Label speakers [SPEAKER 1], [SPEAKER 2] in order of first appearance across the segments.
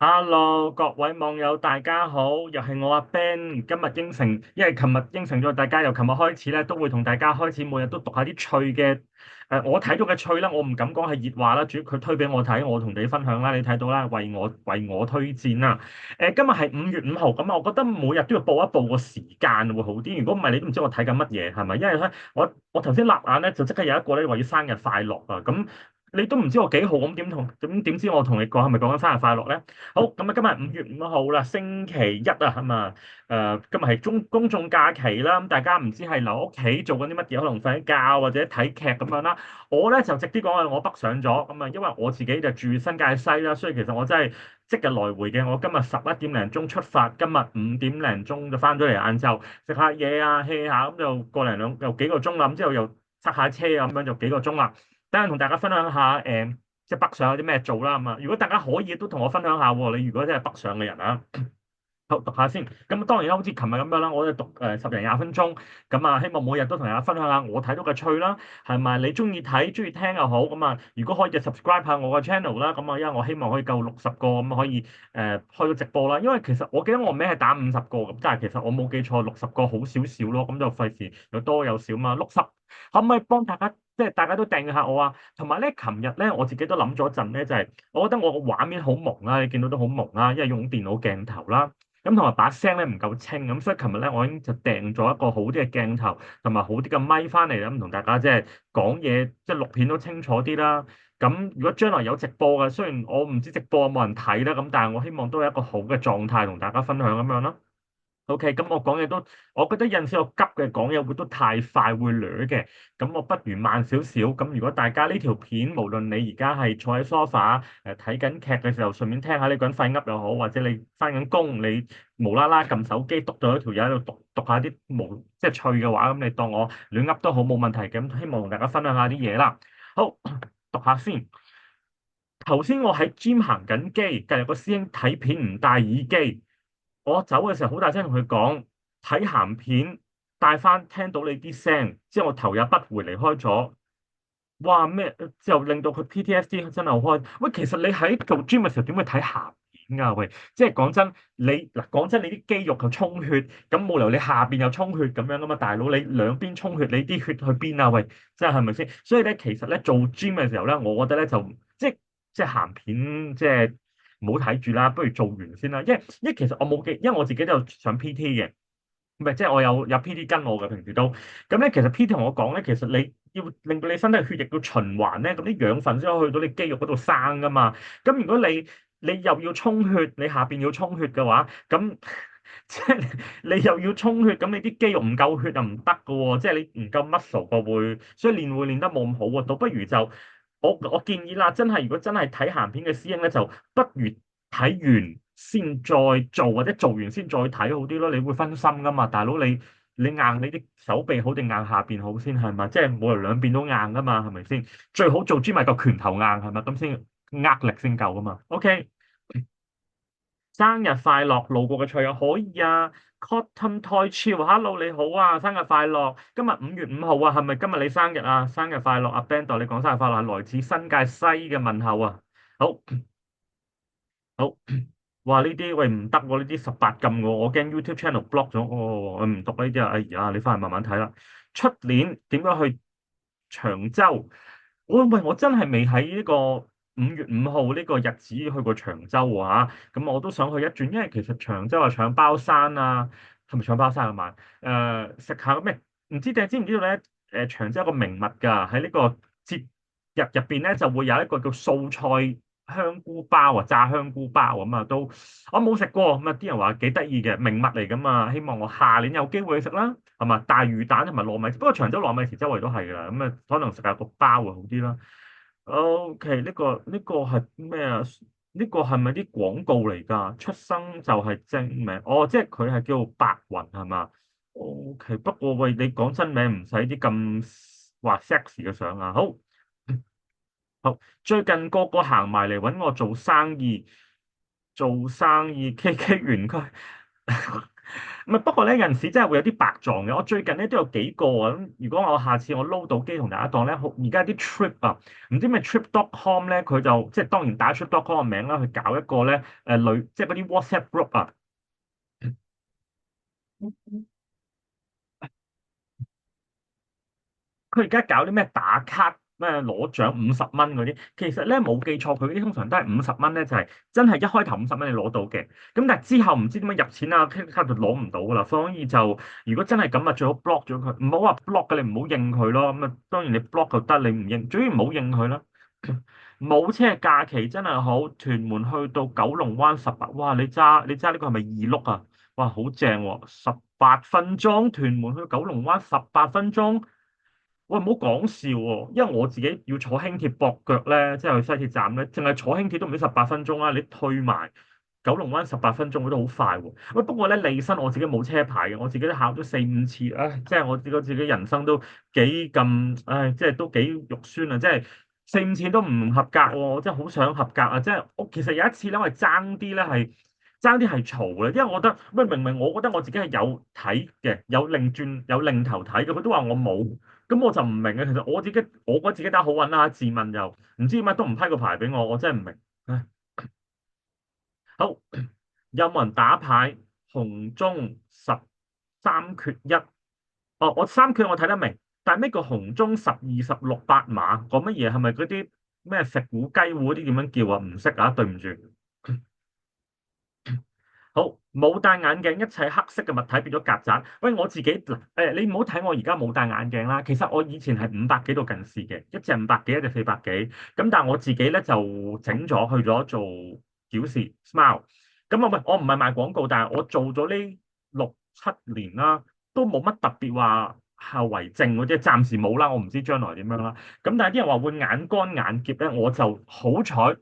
[SPEAKER 1] Hello，各位網友，大家好，又係我阿 Ben。今日應承，因為琴日應承咗大家，由琴日開始咧，都會同大家開始每日都讀下啲趣嘅。我睇到嘅趣啦，我唔敢講係熱話啦，主要佢推俾我睇，我同你分享啦。你睇到啦，為我推薦啦。今日係5月5號，咁我覺得每日都要報一報個時間會好啲。如果唔係，你都唔知我睇緊乜嘢，係咪？因為咧，我頭先立眼咧，就即刻有一個咧話要生日快樂啊，咁。你都唔知我幾號咁點知我同你講係咪講緊生日快樂咧？好，咁啊，今日5月5號啦，星期一啊，咁啊，今日係公眾假期啦，咁大家唔知係留屋企做緊啲乜嘢，可能瞓覺或者睇劇咁樣啦。我咧就直啲講係我北上咗，咁啊，因為我自己就住新界西啦，所以其實我真係即日來回嘅。我今日11點零鐘出發，今日5點零鐘就翻咗嚟，晏晝食下嘢啊，hea 下，咁就個零兩又幾個鐘啦，咁之後又塞下車啊，咁樣就幾個鐘啦。等陣同大家分享下即係北上有啲咩做啦咁啊！如果大家可以都同我分享下喎，你如果真係北上嘅人啊，好讀下先。咁當然啦，好似琴日咁樣啦，我哋讀10零20分鐘，咁啊，希望每日都同大家分享下我睇到嘅趣啦，係咪？你中意睇、中意聽又好，咁啊，如果可以就 subscribe 下我個 channel 啦，咁啊，因為我希望可以夠60個，咁可以開到直播啦。因為其實我記得我名係打50個咁，但係其實我冇記錯60個好少少咯，咁就費事有多有少嘛。60可唔可以幫大家即係大家都訂閱下我啊？同埋咧，琴日咧我自己都諗咗一陣咧，就係我覺得我個畫面好朦啦，你見到都好朦啦，因為用電腦鏡頭啦。咁同埋把聲咧唔夠清，咁所以琴日咧我已經就訂咗一個好啲嘅鏡頭同埋好啲嘅咪翻嚟啦，咁同大家即係講嘢，即係錄片都清楚啲啦。咁如果將來有直播嘅，雖然我唔知直播有冇人睇啦，咁但係我希望都係一個好嘅狀態同大家分享咁樣啦。OK，咁我講嘢都，我覺得有陣時我急嘅講嘢會都太快會攣嘅，咁我不如慢少少。咁如果大家呢條片，無論你而家係坐喺 sofa 睇緊劇嘅時候，順便聽下呢個人廢噏又好，或者你翻緊工，你無啦啦撳手機篤到一條友喺度讀下啲無即係趣嘅話，咁你當我亂噏都好冇問題嘅。咁希望同大家分享下啲嘢啦。好，讀下先。頭先我喺 gym 行緊機，隔日個師兄睇片唔戴耳機。我走嘅時候好大聲同佢講，睇鹹片帶翻聽到你啲聲，之後我頭也不回離開咗。哇咩？之後令到佢 PTSD 真係好開。喂，其實你喺做 gym 嘅時候點會睇鹹片㗎？喂，即係講真，講真，你啲肌肉又充血，咁冇理由你下邊又充血咁樣噶嘛，大佬你兩邊充血，你啲血去邊啊？喂，即係咪先？所以咧，其實咧做 gym 嘅時候咧，我覺得咧就即係鹹片唔好睇住啦，不如做完先啦。因為其實我冇記，因為我自己都有上 PT 嘅。唔係，即係我有 PT 跟我嘅，平時都咁咧。其實 PT 同我講咧，其實你要令到你身體血液要循環咧，咁啲養分先可以去到你肌肉嗰度生噶嘛。咁如果你又要充血，你下邊要充血嘅話，咁即係你又要充血，咁你啲肌肉唔夠血就唔得噶喎。即係你唔夠 muscle 個會，所以練會練得冇咁好喎。倒不如就我建議啦，真係如果真係睇鹹片嘅師兄咧，就不如睇完先再做，或者做完先再睇好啲咯。你會分心噶嘛，大佬你硬你啲手臂好定硬下邊好先係嘛？即係冇人兩邊都硬噶嘛，係咪先？最好做 gym 咪個拳頭硬係咪？咁先握力先夠噶嘛。OK，生日快樂，路過嘅趣友可以啊。Cotton Toy Chill，Hello 你好啊，生日快樂！今日5月5號啊，係咪今日你生日啊？生日快樂，阿 Ben 代你講生日快樂，係來自新界西嘅問候啊。好，好。哇！呢啲喂唔得喎，呢啲18禁喎，我驚 YouTube channel block 咗。哦，我唔讀呢啲啊。哎呀，你翻去慢慢睇啦。出年點樣去長洲？我真係未喺呢個5月5號呢個日子去過長洲喎嚇。咁我都想去一轉，因為其實長洲啊搶包山啊，係咪搶包山啊嘛？食下咩？唔知你知唔知道咧？長洲有個名物㗎，喺呢個節日入邊咧就會有一個叫素菜香菇包啊，炸香菇包咁啊，都我冇食過，咁啊啲人話幾得意嘅名物嚟噶嘛，希望我下年有機會去食啦，係嘛？大魚蛋同埋糯米，不過長洲糯米糍周圍都係噶啦，咁啊可能食下個包會好啲啦。OK，呢個係咩啊？呢個係咪啲廣告嚟㗎？出生就係正名，哦，即係佢係叫白雲係嘛？OK，不過喂，你講真名唔使啲咁話 sexy 嘅相啊，好。好，最近個個行埋嚟揾我做生意，KK 園區唔係，不過咧有陣時真係會有啲白撞嘅。我最近咧都有幾個啊。咁如果我下次我撈到機同大家講咧，好而家啲 trip 啊，唔知咩 trip.com 咧，佢就即係當然打 trip.com 個名啦，去搞一個咧即係嗰啲 WhatsApp group 啊。佢而家搞啲咩打卡咩攞獎50蚊嗰啲，其實咧冇記錯，佢嗰啲通常都係50蚊咧，就係真係一開頭50蚊你攞到嘅。咁但係之後唔知點樣入錢啊，credit card 就攞唔到噶啦。所以就如果真係咁啊，最好 block 咗佢，唔好話 block 嘅，你唔好應佢咯。咁啊，當然你 block 就得，你唔應，總之唔好應佢啦。冇車假期真係好，屯門去到九龍灣18，哇！你揸呢個係咪二碌啊？哇，好正喎，18分鐘，屯門去到九龍灣18分鐘。喂，唔好講笑喎，因為我自己要坐輕鐵駁腳咧，即係去西鐵站咧，淨係坐輕鐵都唔止18分鐘啦。你退埋九龍灣18分鐘，我都好快喎。喂，不過咧，利申我自己冇車牌嘅，我自己都考咗4、5次，唉，即係我自己人生都幾咁，唉，即係都幾肉酸啊！即係4、5次都唔合格喎，我真係好想合格啊！即係我其實有一次咧，我係爭啲係嘈嘅，因為我覺得喂，明明我覺得我自己係有睇嘅，有擰頭睇嘅，佢都話我冇。咁我就唔明嘅，其實我覺得自己打好運啦，自問又唔知點解都唔批個牌俾我，我真係唔明。唉，好，有冇人打牌？紅中13缺1。哦，我三缺我睇得明，但係咩叫紅中12、16、8馬？講乜嘢？係咪嗰啲咩食糊雞糊嗰啲點樣叫啊？唔識啊，對唔住。好，冇戴眼鏡，一切黑色嘅物體變咗曱甴。喂，我自己嗱，你唔好睇我而家冇戴眼鏡啦。其實我以前係500幾度近視嘅，一隻500幾，一隻400幾。咁但係我自己咧就整咗去咗做矯視 smile。咁我唔係賣廣告，但係我做咗呢6、7年啦，都冇乜特別話後遺症嗰啲，暫時冇啦。我唔知將來點樣啦。咁但係啲人話會眼乾眼澀咧，我就好彩。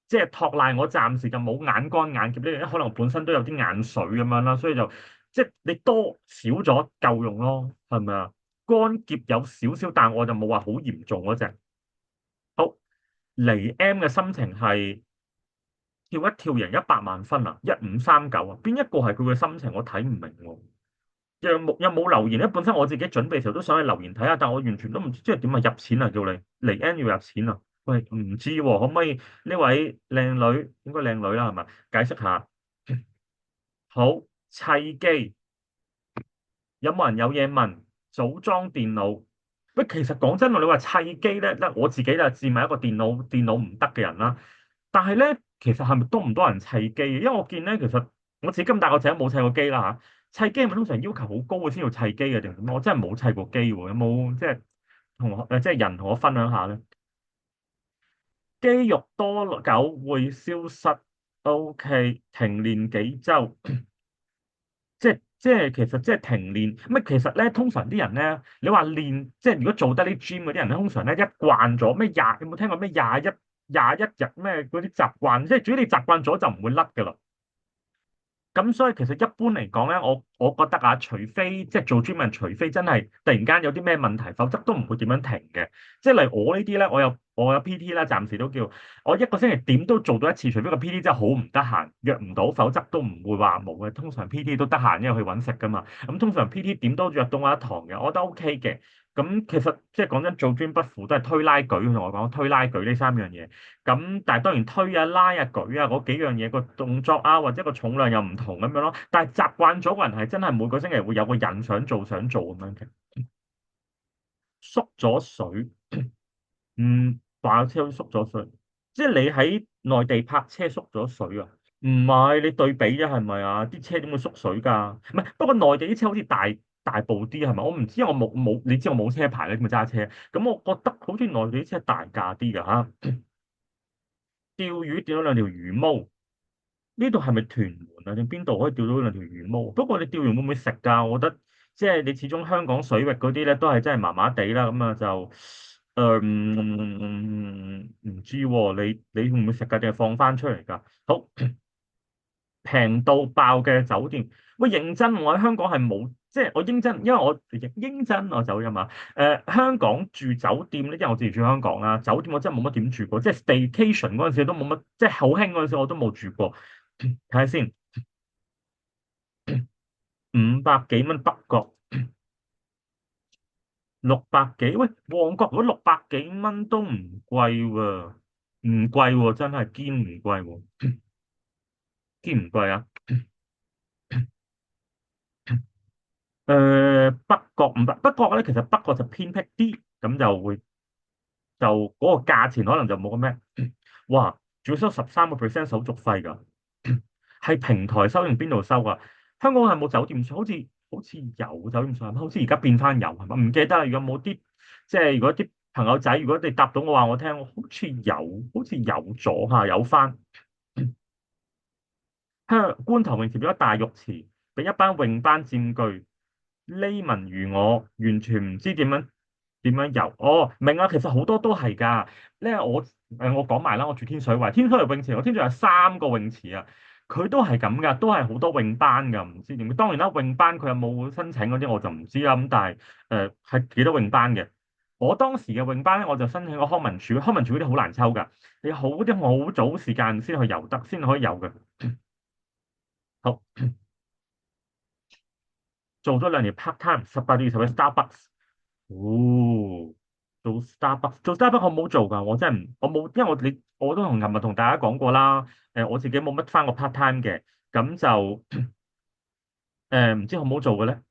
[SPEAKER 1] 即係托賴我暫時就冇眼乾眼澀呢樣，因為可能本身都有啲眼水咁樣啦，所以就即係你多少咗夠用咯，係咪啊？乾澀有少少，但我就冇話好嚴重嗰隻。好，嚟 M 嘅心情係跳一跳贏100萬分啊！1539啊，邊一個係佢嘅心情？我睇唔明喎。有冇留言咧？本身我自己準備時候都想去留言睇下，但我完全都唔知即係點啊入錢啊叫你嚟 N 要入錢啊！喂，唔知喎，可唔可以呢位靚女應該靚女啦係咪？解釋下。好，砌機有冇人有嘢問？組裝電腦。喂，其實講真喎，你話砌機咧，我自己就自問一個電腦唔得嘅人啦。但係咧，其實係咪多唔多人砌機？因為我見咧，其實我自己咁大個仔都冇砌過機啦嚇。砌機係咪通常要求好高嘅先要砌機嘅定點樣？我真係冇砌過機喎，有冇即係同學即係人同我分享下咧？肌肉多久會消失？OK，停練幾週？即係其實即係停練乜？其實咧，通常啲人咧，你話練即係如果做得啲 gym 嗰啲人咧，通常咧一慣咗咩有冇聽過咩廿一日咩嗰啲習慣？即係主要你習慣咗就唔會甩㗎啦。咁所以其實一般嚟講咧，我覺得啊，除非即係做專文，除非真係突然間有啲咩問題，否則都唔會點樣停嘅。即係例如我呢啲咧，我有 PT 啦，暫時都叫我一個星期點都做到一次，除非個 PT 真係好唔得閒，約唔到，否則都唔會話冇嘅。通常 PT 都得閒，因為去揾食噶嘛。咁通常 PT 點都約到我一堂嘅，我覺得 OK 嘅。咁其實即係講真，做專不負都係推拉舉，同我講推拉舉呢3樣嘢。咁但係當然推啊、拉啊、舉啊嗰幾樣嘢個動作啊，或者個重量又唔同咁樣咯。但係習慣咗個人係真係每個星期會有個人想做咁樣嘅。縮咗水，話車好似縮咗水，即係你喺內地泊車縮咗水啊？唔係你對比啫，係咪啊？啲車點會縮水㗎？唔係，不過內地啲車好似大部啲係咪？我唔知，我冇，你知我冇車牌咧，咁咪揸車。咁我覺得好似內地啲車大架啲㗎嚇。釣魚釣到兩條魚毛。呢度係咪屯門啊？定邊度可以釣到兩條魚毛？不過你釣完會唔會食㗎？我覺得即係你始終香港水域嗰啲咧，都係真係麻麻地啦。咁啊就唔知喎、你會唔會食㗎？定係放翻出嚟㗎？好，平到爆嘅酒店，喂，認真，我喺香港係冇，即係我認真，因為我認真我走音啊。香港住酒店咧，因為我自己住香港啦，酒店我真係冇乜點住過，即係 staycation 嗰陣時都冇乜，即係好興嗰陣時我都冇住過。睇下先。500幾蚊北角，600幾，喂，旺角如果600幾蚊都唔貴喎，唔貴喎，真係堅唔貴喎，堅唔貴啊？北角500，北角咧其實北角就偏僻啲，咁就嗰個價錢可能就冇咁咩。哇，仲要收13%手續費㗎，係平台收定邊度收啊？香港係冇酒店稅，好似有酒店稅，好似而家變翻有係嘛？唔記得啦。如果冇啲即係如果啲朋友仔，如果你答到我話我聽，好似有咗嚇，有翻。觀塘泳池變咗大浴池，俾一班泳班佔據。呢文如我，完全唔知點樣游。哦，明啊，其實好多都係㗎。咧我講埋啦，我住天水圍，天水圍泳池，我天水圍有3個泳池啊，佢都係咁㗎，都係好多泳班㗎，唔知點。當然啦，泳班佢有冇申請嗰啲我就唔知啦。咁但係係幾多泳班嘅。我當時嘅泳班咧，我就申請個康文署，康文署嗰啲好難抽㗎，你好早時間先去游得，先可以游嘅。好。做咗2年 part time，18到20位 Starbucks。哦，做 Starbucks 我冇做㗎，我真係唔，我冇，因為我都琴日同大家講過啦。我自己冇乜返過 part time 嘅，咁就唔知好唔好做嘅咧。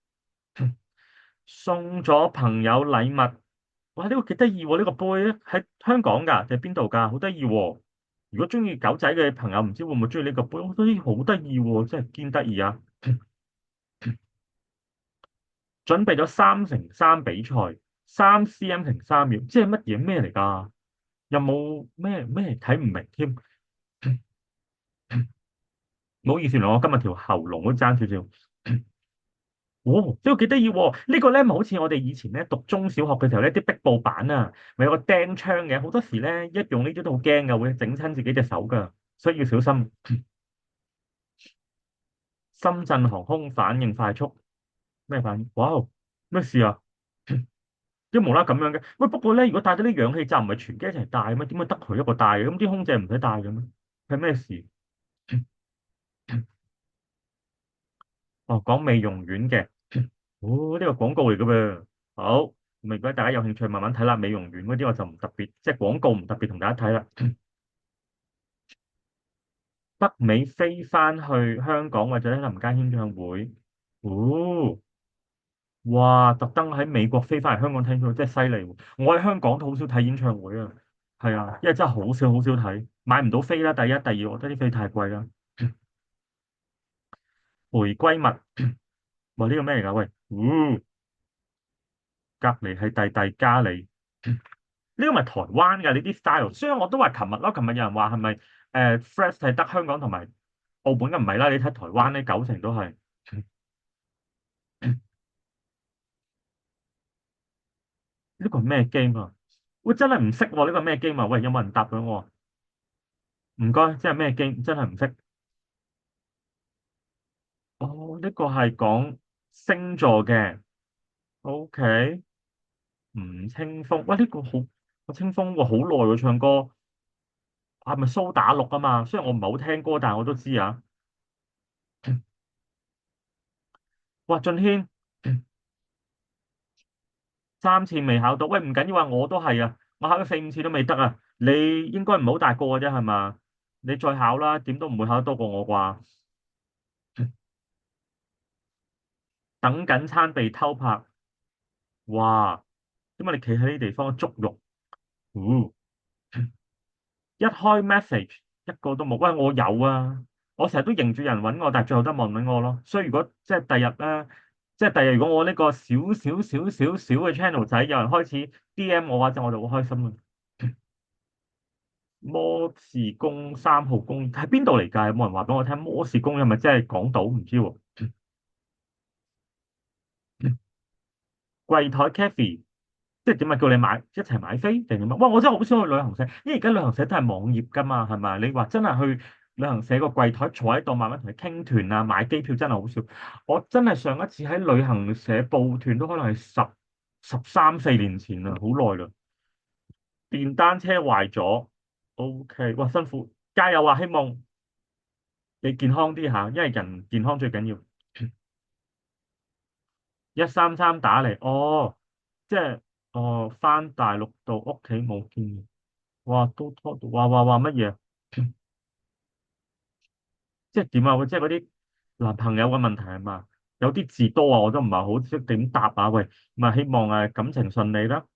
[SPEAKER 1] 送咗朋友禮物，哇！呢個幾得意喎，呢個杯喺香港㗎定係邊度㗎？好得意喎！如果中意狗仔嘅朋友，唔知會唔會中意呢個杯？我覺得好得意喎，真係堅得意啊！準備咗3乘3比賽，3cm乘3秒，即係乜嘢咩嚟㗎？有冇咩睇唔明添？唔好意思，我今日條喉嚨都爭少少。哦，呢個幾得意喎！呢個咧咪好似我哋以前咧讀中小學嘅時候咧，啲壁布板啊，咪有個釘槍嘅，好多時咧一用呢啲都好驚噶，會整親自己隻手噶，所以要小心。深圳航空反應快速，咩反應？哇哦，咩事啊？啲無啦啦咁樣嘅，喂，不過咧，如果帶咗啲氧氣罩唔係全機一齊帶咩？點解得佢一個帶嘅？咁啲空姐唔使帶嘅咩？係咩事？哦，講美容院嘅。哦，呢個廣告嚟嘅噃。好，咁如果大家有興趣慢慢睇啦。美容院嗰啲我就唔特別，即係廣告唔特別同大家睇啦。北美飛翻去香港或者喺林間演唱會。哦，哇！特登喺美國飛翻嚟香港聽演唱會，真係犀利喎。我喺香港都好少睇演唱會啊。係啊，因為真係好少睇，買唔到飛啦。第一，第二，我覺得啲飛太貴啦。回歸物，哇！呢個咩嚟㗎？喂，隔離係弟弟加你。呢個咪台灣嘅呢啲 style，所以我都話琴日咯。琴日有人話係咪Fresh 係得香港同埋澳門嘅？唔係啦，你睇台灣咧90%都係。呢個係咩 game 啊？喂，真係唔識喎，呢個咩 game 啊？喂，有冇人答俾我啊？唔該，即係咩 game？真係唔識。哦，呢個係講星座嘅。OK，吳青峰，喂，呢個好，阿青峰喎，好耐喎唱歌，係咪蘇打綠啊嘛？雖然我唔係好聽歌，但係我都知啊。哇，俊軒。3次未考到，喂，唔緊要啊，我都係啊，我考咗4、5次都未得啊。你應該唔係好大個嘅啫，係嘛？你再考啦，點都唔會考得多過我啩？等緊餐被偷拍，哇！點解你企喺呢啲地方捉肉？哦，一開 message 一個都冇，喂，我有啊，我成日都迎住人揾我，但係最後都冇人揾我咯。所以如果即係第日咧，即係第日如果我呢個少少嘅 channel 仔有人開始 DM 我嘅話，我就好開心啊！摩士公3號公園喺邊度嚟㗎？有冇人話俾我聽？摩士公園係咪即係港島？唔知喎。櫃台 cafe 即係點啊？叫你買一齊買飛定點啊？哇！我真係好少去旅行社，因為而家旅行社都係網頁㗎嘛，係咪？你話真係去旅行社個櫃台坐喺度慢慢同你傾團啊，買機票真係好少。我真係上一次喺旅行社報團都可能係13、14年前啦，好耐啦。電單車壞咗，OK，哇，辛苦，加油啊！希望你健康啲嚇，因為人健康最緊要。133打嚟，哦，即係哦，翻大陸度屋企冇見，哇，都拖到，哇乜嘢？即係點啊？即係嗰啲男朋友嘅問題係嘛？有啲字多啊，我都唔係好識點答啊。喂，咁啊，希望感情順利啦。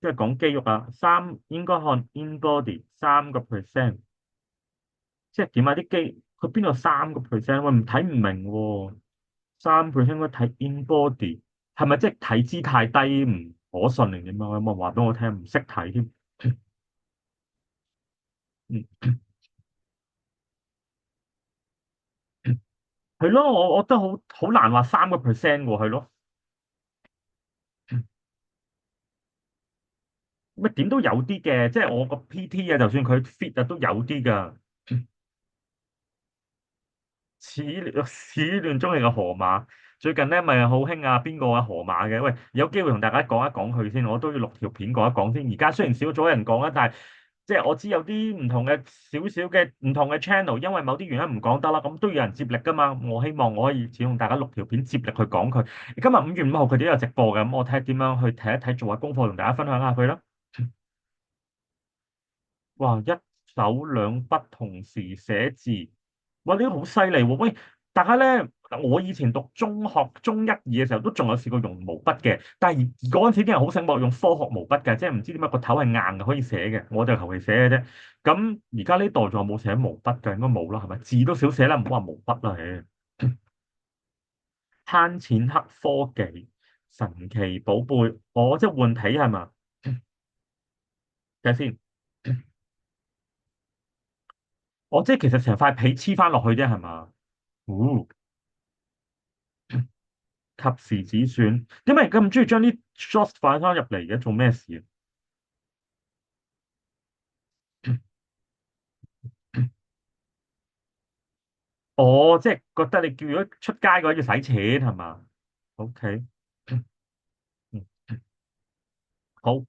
[SPEAKER 1] 即係講肌肉啊，應該看 in body 3%，即係點啊？啲肌佢邊度3%？喂，唔睇唔明喎。3%應該睇 in body，係咪即係體脂太低唔可信定點啊？有冇話俾我聽？唔識睇添。嗯，係咯，我覺得好難話3%喎，係咯。乜點都有啲嘅，即係我個 PT 啊，就算佢 fit 啊，都有啲噶。始亂終棄嘅河馬，最近咧咪好興啊邊個啊河馬嘅？喂，有機會同大家講一講佢先，我都要錄條片講一講先。而家雖然少咗人講啦，但係即係我知有啲唔同嘅少少嘅唔同嘅 channel，因為某啲原因唔講得啦，咁都有人接力噶嘛。我希望我可以只同大家錄條片接力去講佢。今日5月5號佢哋都有直播嘅，咁我睇下點樣去睇一睇，做下功課同大家分享下佢啦。哇！一手兩筆同時寫字，哇！呢個好犀利喎。喂，大家咧，我以前讀中學中一二嘅時候，都仲有試過用毛筆嘅，但係嗰陣時啲人好醒目，用科學毛筆嘅，即係唔知點解個頭係硬嘅，可以寫嘅，我就求其寫嘅啫。咁而家呢代仲有冇寫毛筆嘅？應該冇啦，係咪？字都少寫啦，唔好話毛筆啦，唉，慳錢黑科技，神奇寶貝，我即係換皮係嘛？睇下先，我即係其實成塊皮黐翻落去啫，係嘛？哦，及時止損，點解而家咁中意將啲 shorts 擺翻入嚟嘅？做咩事啊？哦，即係覺得你叫咗出街嘅話要使錢係嘛？OK，嗯，好，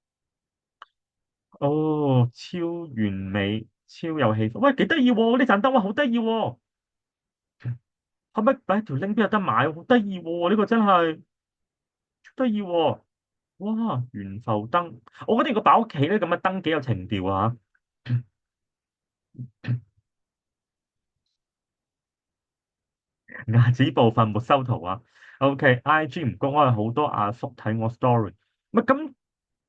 [SPEAKER 1] 哦，超完美，超有氣氛，喂，幾得意喎！呢盞燈哇，好得意喎，可唔可以擺條 link 邊有得買？好得意喎，呢個真係超得意喎！哇，懸浮燈，我覺得如果擺屋企咧，咁嘅燈幾有情調啊！牙齒部分沒修圖啊。OK，IG 唔公開，好多阿叔睇我 story。唔係咁，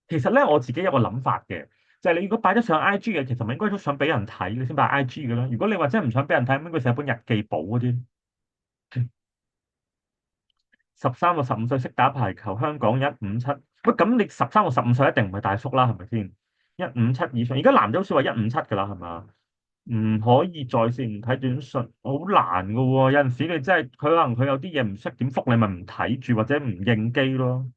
[SPEAKER 1] 其實咧我自己有個諗法嘅，就係你如果擺得上 IG 嘅，其實咪應該都想俾人睇，你先擺 IG 嘅啦。如果你話真係唔想俾人睇，咁應該寫本日記簿嗰啲。13到15歲識打排球，香港157。喂，咁你13到15歲一定唔係大叔啦，係咪先？157以上，而家男仔好似話157噶啦，係嘛？唔可以在線唔睇短信，好難噶喎。有陣時你真係佢可能佢有啲嘢唔識點覆你，咪唔睇住或者唔應機咯。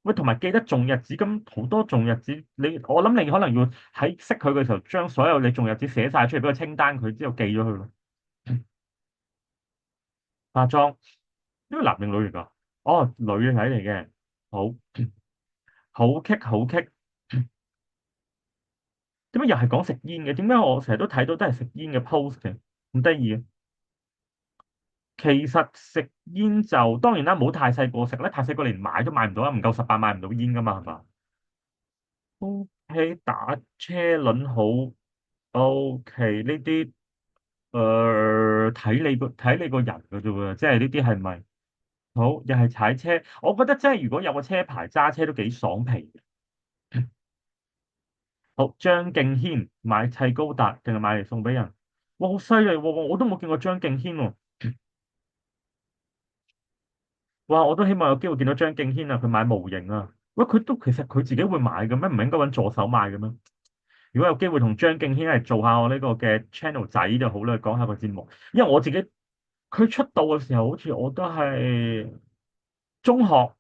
[SPEAKER 1] 喂，同埋記得重日子，咁好多重日子，我諗你可能要喺識佢嘅時候，將所有你重日子寫晒出嚟，俾個清單佢，之後寄咗佢咯。化妝呢個男定女嚟㗎？哦，女仔嚟嘅，好好棘好棘。點解又係講食煙嘅？點解我成日都睇到都係食煙嘅 post 嘅？咁得意嘅。其實食煙就當然啦，唔好太細個食咧，太細個連買都買唔到啊，唔夠18買唔到煙噶嘛，係嘛？OK，打車輪好，OK 呢啲睇你個人嘅啫喎，即係呢啲係咪好？又係踩車，我覺得真係如果有個車牌揸車都幾爽皮嘅。好，張敬軒買砌高達定係買嚟送俾人？哇，好犀利喎！我都冇見過張敬軒喎。哇！我都希望有機會見到張敬軒啊，佢買模型啊。喂，其實佢自己會買嘅咩？唔係應該揾助手買嘅咩？如果有機會同張敬軒嚟做下我呢個嘅 channel 仔就好啦，講下個節目。因為我自己佢出道嘅時候，好似我都係中學、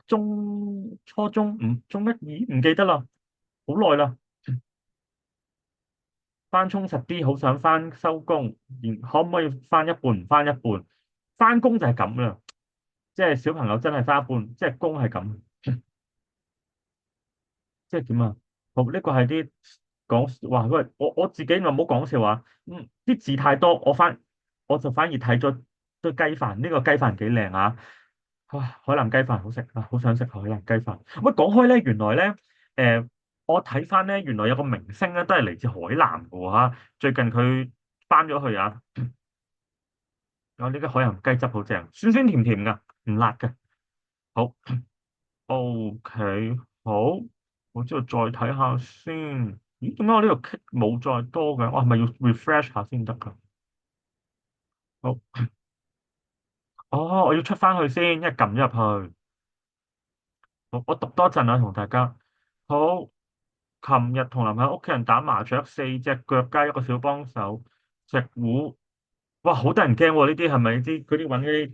[SPEAKER 1] 初中、中一二，唔記得啦，好耐啦。翻充實啲，好想翻收工，可唔可以翻一半唔翻一半？翻工就係咁啦，即係小朋友真係翻一半，即係工係咁。即係點啊？好，呢個係啲講話，喂，我自己咪唔好講笑話，啲字太多，我就反而睇咗對雞飯，呢個雞飯幾靚啊！哇，海南雞飯好食啊，好想食海南雞飯。喂，講開咧，原來咧，我睇翻咧，原來有個明星咧，都係嚟自海南嘅喎嚇。最近佢翻咗去啊，我呢個海南雞汁好正，酸酸甜甜㗎，唔辣嘅。好，OK，好，我之後再睇下先。咦，點解我呢度 kick 冇再多嘅？我係咪要 refresh 下先得㗎？好，哦，我要出翻去先，一撳咗入去。我讀多陣啊，同大家。好，琴日同男朋友屋企人打麻雀，4隻腳加一個小幫手，隻糊。哇，好得人驚喎！呢啲係咪啲嗰啲揾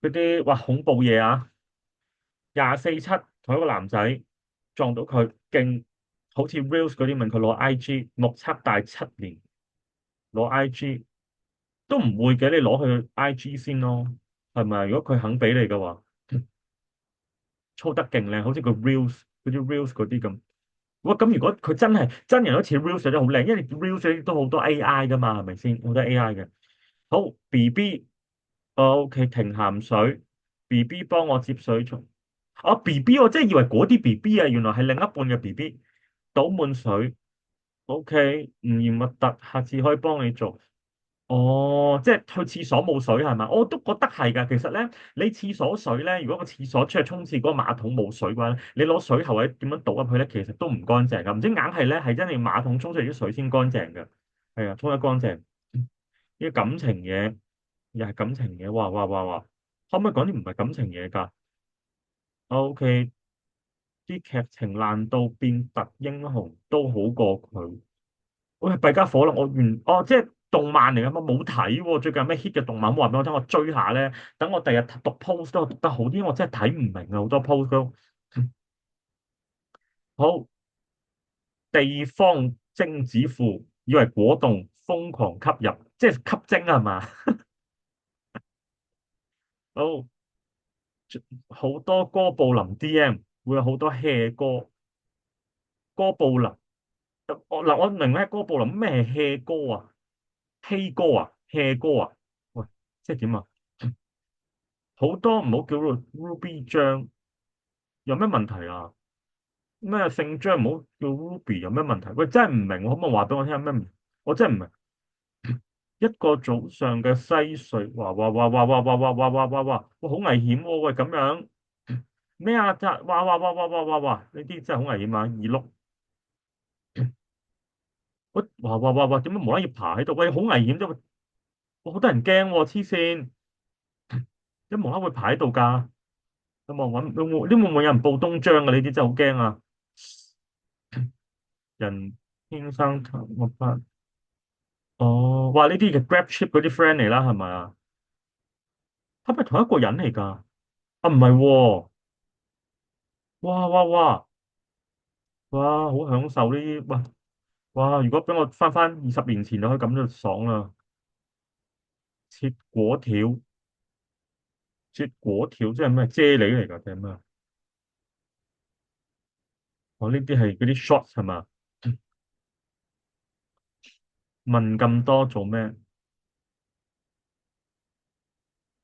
[SPEAKER 1] 嗰啲哇恐怖嘢啊？24/7同一個男仔撞到佢，勁好似 Reels 嗰啲問佢攞 IG，目測大7年攞 IG 都唔會嘅，你攞佢 IG 先咯，係咪？如果佢肯俾你嘅話，操得勁靚，好似個 Reels 嗰啲 Reels 嗰啲咁。哇！咁如果佢真係真人好似 Reels 寫得好靚，因為 Reels 都好多 AI 噶嘛，係咪先？好多 AI 嘅。好 BB，OK 停鹹水，BB 幫我接水蟲。哦 BB 我真係以為嗰啲 BB 啊，原來係另一半嘅 BB。倒滿水，OK 唔嫌核突，下次可以幫你做。哦，即係去廁所冇水係嘛？我都覺得係㗎。其實咧，你廁所水咧，如果個廁所出去沖廁嗰個馬桶冇水嘅話咧，你攞水喉或者點樣倒入去咧，其實都唔乾淨㗎。唔知硬係咧係真係馬桶沖出嚟啲水先乾淨㗎。係啊，沖得乾淨。呢啲感情嘢又係感情嘢，哇哇哇哇！可唔可以講啲唔係感情嘢㗎？OK，啲劇情爛到變特英雄都好過佢。喂，弊家伙啦！哦，即係動漫嚟㗎嘛，冇睇喎。最近有咩 hit 嘅動漫，話俾我聽，我追下咧。等我第日讀 post 都讀得好啲，我真係睇唔明啊，好多 post 都。好，地方精子庫，以為果凍瘋狂吸入，即係吸精係嘛？好，好多哥布林 DM 會有好多 hea 歌，哥布林。我明咧，哥布林咩係 hea 歌啊？希歌啊，hea 歌啊？喂，即係點啊？好多唔好叫做 Ruby 醬，有咩問題啊？咩姓張唔好叫 Ruby 有咩問題？喂，真係唔明，可唔可以話俾我聽有咩唔明？我真係唔明。一個早上嘅西隧，哇哇哇哇哇哇哇哇哇哇哇，哇好危險喎！喂，咁樣咩啊？真係哇哇哇哇哇哇哇，呢啲真係好危險啊！二碌，喂，哇哇哇哇，點解無啦啦要爬喺度？喂，好危險啫！哇，好得人驚喎，黐線，點解無啦啦會爬喺度㗎？有冇揾？會唔會有人報東張啊？呢啲真係好驚啊！人天生頭我發。哦，哇！呢啲嘅 Grab Chip 嗰啲 friend 嚟啦，係咪啊？係咪同一個人嚟㗎？啊，唔係喎！哇哇哇哇，好享受呢啲哇哇！如果俾我翻20年前就可以咁就爽啦！切果條，切果條即係咩？啫喱嚟㗎定係咩？哦，呢啲係嗰啲 shots 係嘛？問咁多做咩？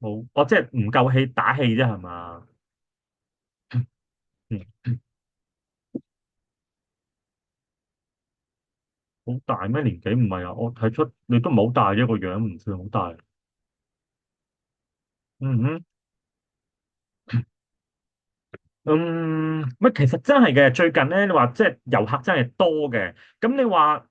[SPEAKER 1] 冇，我即係唔夠氣打氣啫係嘛？嗯，好大咩年紀？唔係啊，我睇出你都唔係好大啫，個樣唔算好大。嗯哼。嗯，乜其實真係嘅，最近咧，你話即係遊客真係多嘅，咁你話，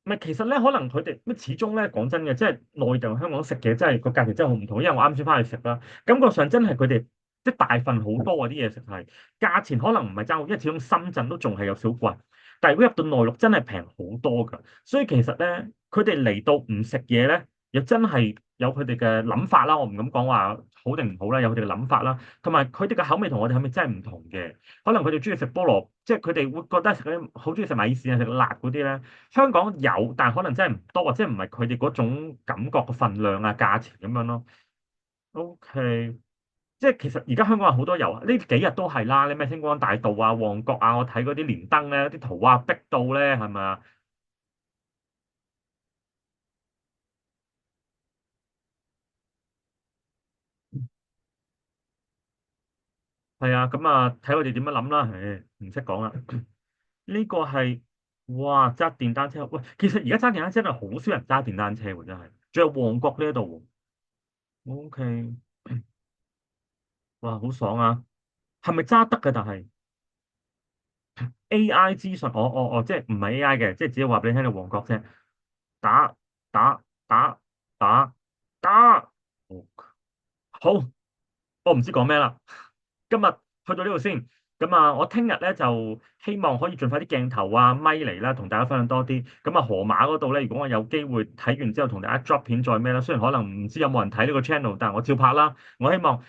[SPEAKER 1] 咪其實咧，可能佢哋乜始終咧，講真嘅，即係內地同香港食嘅，真係個價錢真係好唔同。因為我啱先翻去食啦，感覺上真係佢哋即係大份好多啊啲嘢食係，價錢可能唔係爭好，因為始終深圳都仲係有少貴，但係如果入到內陸真係平好多㗎。所以其實咧，佢哋嚟到唔食嘢咧，又真係有佢哋嘅諗法啦。我唔敢講話好定唔好啦，有佢哋嘅諗法啦，同埋佢哋嘅口味同我哋口味真係唔同嘅。可能佢哋中意食菠蘿，即係佢哋會覺得食嗰啲好中意食米線啊，食辣嗰啲咧。香港有，但係可能真係唔多，或者唔係佢哋嗰種感覺嘅份量啊、價錢咁樣咯。OK，即係其實而家香港有好多遊，呢幾日都係啦。你咩星光大道啊、旺角啊，我睇嗰啲連登咧，啲圖啊逼到咧，係咪啊？係啊，咁啊睇我哋點樣諗啦，唉，唔識講啦。呢個係哇揸電單車，喂，其實而家揸電單車真係好少人揸電單車喎，真係。仲有旺角呢一度，OK，哇，好爽啊！係咪揸得嘅？但係 AI 資訊，即係唔係 AI 嘅，即係只係話俾你聽你旺角啫。打打打打打，哦好，我唔知講咩啦。今日去到呢度先。咁啊，我聽日咧就希望可以盡快啲鏡頭啊、咪嚟啦，同大家分享多啲。咁啊，河馬嗰度咧，如果我有機會睇完之後同大家 drop 片再咩啦，雖然可能唔知有冇人睇呢個 channel，但係我照拍啦。我希望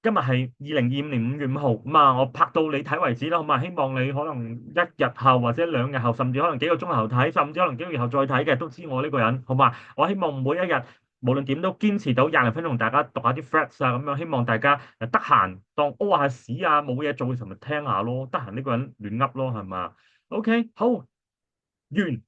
[SPEAKER 1] 今日係2025年5月5號，咁啊，我拍到你睇為止啦，好嘛？希望你可能1日後或者2日後，甚至可能幾個鐘頭睇，甚至可能幾個月後再睇嘅，都知我呢個人，好嘛？我希望每一日，無論點都堅持到20零分鐘同大家讀下啲 facts 啊，咁樣希望大家得閒當屙下屎啊，冇嘢做嘅時候咪聽下咯，得閒呢個人亂噏咯，係嘛？OK，好，完。